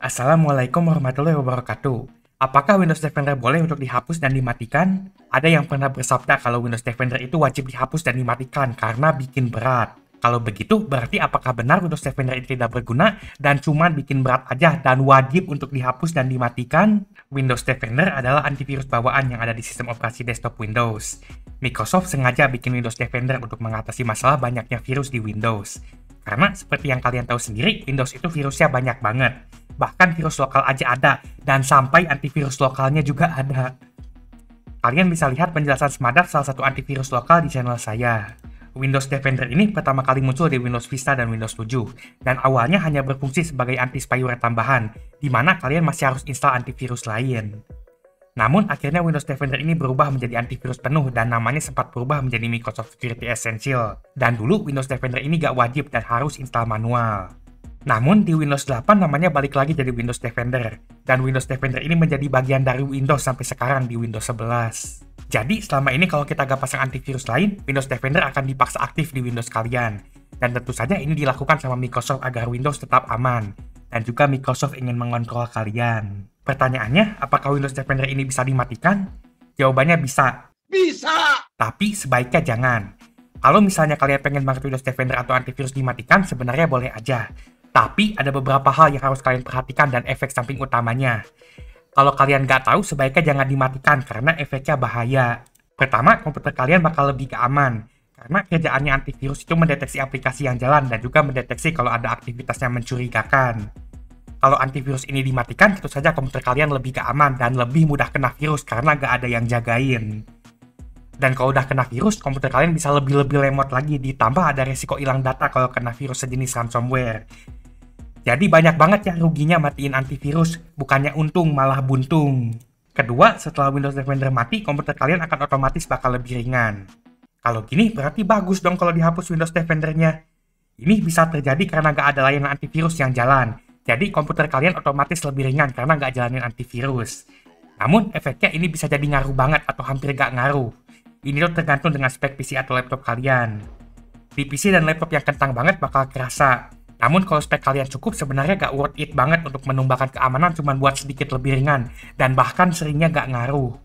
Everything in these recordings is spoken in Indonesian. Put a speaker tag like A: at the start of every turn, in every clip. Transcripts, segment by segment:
A: Assalamualaikum warahmatullahi wabarakatuh. Apakah Windows Defender boleh untuk dihapus dan dimatikan? Ada yang pernah bersabda kalau Windows Defender itu wajib dihapus dan dimatikan karena bikin berat. Kalau begitu, berarti apakah benar Windows Defender itu tidak berguna dan cuma bikin berat aja dan wajib untuk dihapus dan dimatikan? Windows Defender adalah antivirus bawaan yang ada di sistem operasi desktop Windows. Microsoft sengaja bikin Windows Defender untuk mengatasi masalah banyaknya virus di Windows. Karena seperti yang kalian tahu sendiri, Windows itu virusnya banyak banget. Bahkan virus lokal aja ada, dan sampai antivirus lokalnya juga ada. Kalian bisa lihat penjelasan semadat salah satu antivirus lokal di channel saya. Windows Defender ini pertama kali muncul di Windows Vista dan Windows 7, dan awalnya hanya berfungsi sebagai anti-spyware tambahan, di mana kalian masih harus install antivirus lain. Namun, akhirnya Windows Defender ini berubah menjadi antivirus penuh dan namanya sempat berubah menjadi Microsoft Security Essential. Dan dulu Windows Defender ini gak wajib dan harus install manual. Namun, di Windows 8 namanya balik lagi jadi Windows Defender. Dan Windows Defender ini menjadi bagian dari Windows sampai sekarang di Windows 11. Jadi, selama ini kalau kita gak pasang antivirus lain, Windows Defender akan dipaksa aktif di Windows kalian. Dan tentu saja ini dilakukan sama Microsoft agar Windows tetap aman. Dan juga Microsoft ingin mengontrol kalian. Pertanyaannya, apakah Windows Defender ini bisa dimatikan? Jawabannya bisa.
B: Bisa!
A: Tapi sebaiknya jangan. Kalau misalnya kalian pengen banget Windows Defender atau antivirus dimatikan, sebenarnya boleh aja. Tapi ada beberapa hal yang harus kalian perhatikan dan efek samping utamanya. Kalau kalian nggak tahu, sebaiknya jangan dimatikan karena efeknya bahaya. Pertama, komputer kalian bakal lebih keaman. Karena kerjaannya antivirus itu mendeteksi aplikasi yang jalan dan juga mendeteksi kalau ada aktivitas yang mencurigakan. Kalau antivirus ini dimatikan, tentu saja komputer kalian lebih gak aman dan lebih mudah kena virus karena gak ada yang jagain. Dan kalau udah kena virus, komputer kalian bisa lebih lemot lagi, ditambah ada resiko hilang data kalau kena virus sejenis ransomware. Jadi banyak banget ya ruginya matiin antivirus, bukannya untung malah buntung. Kedua, setelah Windows Defender mati, komputer kalian akan otomatis bakal lebih ringan. Kalau gini, berarti bagus dong kalau dihapus Windows Defendernya. Ini bisa terjadi karena gak ada layanan antivirus yang jalan. Jadi komputer kalian otomatis lebih ringan karena nggak jalanin antivirus. Namun efeknya ini bisa jadi ngaruh banget atau hampir nggak ngaruh. Ini tuh tergantung dengan spek PC atau laptop kalian. Di PC dan laptop yang kentang banget bakal kerasa. Namun kalau spek kalian cukup sebenarnya nggak worth it banget untuk menumbalkan keamanan cuma buat sedikit lebih ringan. Dan bahkan seringnya nggak ngaruh.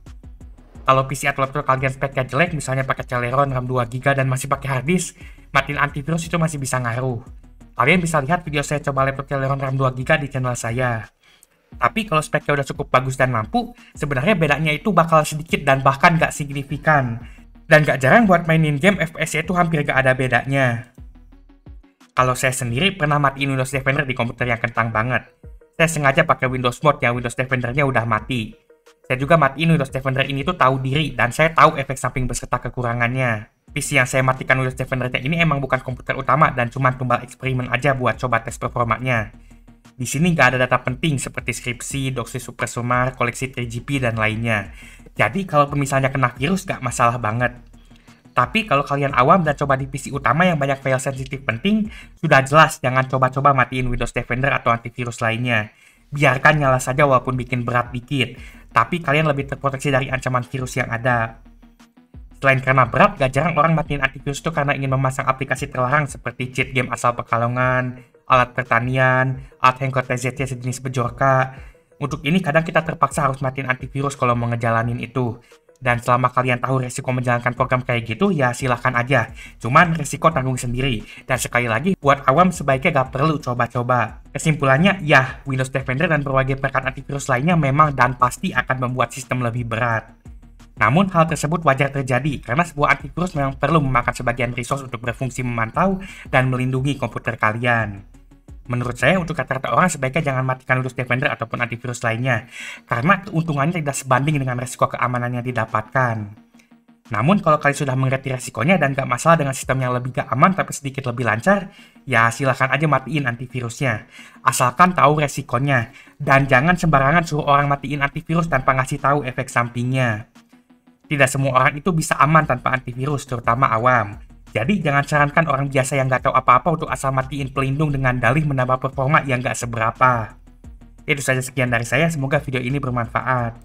A: Kalau PC atau laptop kalian speknya jelek, misalnya pakai Celeron RAM 2GB dan masih pakai harddisk, matiin antivirus itu masih bisa ngaruh. Kalian bisa lihat video saya coba laptop Celeron RAM 2GB di channel saya. Tapi kalau speknya udah cukup bagus dan mampu, sebenarnya bedanya itu bakal sedikit dan bahkan nggak signifikan. Dan nggak jarang buat mainin game FPS itu hampir nggak ada bedanya. Kalau saya sendiri pernah matiin Windows Defender di komputer yang kentang banget. Saya sengaja pakai Windows Mode yang Windows Defendernya udah mati. Saya juga matiin Windows Defender ini tuh tahu diri dan saya tahu efek samping beserta kekurangannya. PC yang saya matikan Windows Defender-nya ini emang bukan komputer utama dan cuma tumbal eksperimen aja buat coba tes performanya. Di sini nggak ada data penting seperti skripsi, doksi supersumar, koleksi 3GP, dan lainnya. Jadi kalau misalnya kena virus nggak masalah banget. Tapi kalau kalian awam dan coba di PC utama yang banyak file sensitif penting, sudah jelas jangan coba-coba matiin Windows Defender atau antivirus lainnya. Biarkan nyala saja walaupun bikin berat dikit, tapi kalian lebih terproteksi dari ancaman virus yang ada. Selain karena berat, gak jarang orang matiin antivirus itu karena ingin memasang aplikasi terlarang seperti cheat game asal Pekalongan, alat pertanian, alat Hangout TZT sejenis Bejorka. Untuk ini kadang kita terpaksa harus matiin antivirus kalau mau ngejalanin itu. Dan selama kalian tahu resiko menjalankan program kayak gitu, ya silahkan aja. Cuman resiko tanggung sendiri. Dan sekali lagi, buat awam sebaiknya gak perlu coba-coba. Kesimpulannya, ya, Windows Defender dan berbagai perangkat antivirus lainnya memang dan pasti akan membuat sistem lebih berat. Namun hal tersebut wajar terjadi karena sebuah antivirus memang perlu memakan sebagian resource untuk berfungsi memantau dan melindungi komputer kalian. Menurut saya untuk rata-rata orang sebaiknya jangan matikan Windows Defender ataupun antivirus lainnya karena keuntungannya tidak sebanding dengan resiko keamanan yang didapatkan. Namun kalau kalian sudah mengerti resikonya dan gak masalah dengan sistem yang lebih gak aman tapi sedikit lebih lancar, ya silahkan aja matiin antivirusnya. Asalkan tahu resikonya dan jangan sembarangan suruh orang matiin antivirus tanpa ngasih tahu efek sampingnya. Tidak semua orang itu bisa aman tanpa antivirus, terutama awam. Jadi jangan sarankan orang biasa yang nggak tahu apa-apa untuk asal matiin pelindung dengan dalih menambah performa yang nggak seberapa. Itu saja sekian dari saya, semoga video ini bermanfaat.